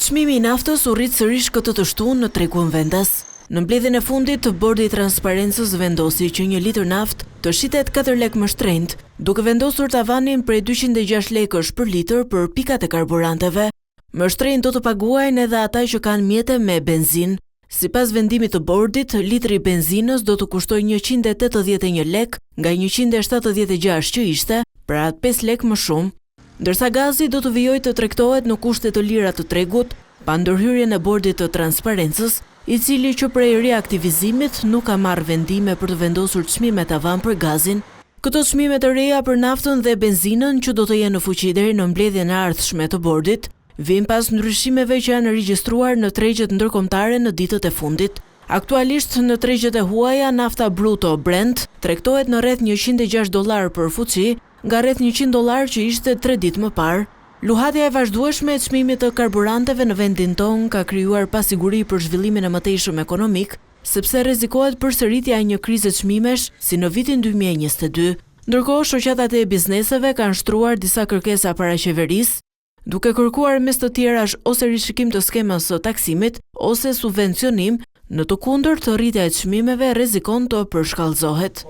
Çmimi i naftës u rrit sërish këtë të shtunë në tregun vendas. Në mbledhjen e fundit të Bordi i Transparencës vendosi që 1 litër naftë të shitet 4 lekë më shtrenjtë, duke vendosur tavanin prej 206 lekësh për litër për pikat e karburanteve. Më shtrenjtë do të paguajnë edhe ata që kanë mjete me benzinë. Sipas vendimit të bordit, litri i benzinës do të kustojë 181 lekë nga 176 që ishte, pra 5 lekë më shumë. Ndërsa gazi do të vijojë të tregtohet në kushte të lira të tregut, pa ndërhyrjen e Bordit të Transparencës, i cili që prej reaktivizimit nuk ka marrë vendime për të vendosur çmime tavan për gazin. Këto çmime të reja për naftën dhe benzinën që do të jenë në fuqi deri në mbledhjen e ardhshme të Bordit, vijnë pas ndryshimeve që janë regjistruar në tregjet ndërkombëtare në ditët e fundit. Aktualisht në tregjet e huaja, nafta bruto Brent tregtohet në rreth $106 për fuqi, nga rreth $100 që ishte 3 ditë më parë. Luhatja e vazhdueshme e çmimit të karburanteve në vendin tonë ka krijuar pasiguri për zhvillimin e mëtejshëm ekonomik, sepse rrezikohet përsëritja e një krize çmimesh si në vitin 2022. Ndërkohë, shoqatat e bizneseve kanë shtruar disa kërkesa para qeverisë, duke kërkuar mes të tjerash ose rishikim të skemës së taksimit ose subvencionim, në të kundërt rritja e çmimeve rrezikon të përshkallëzohet.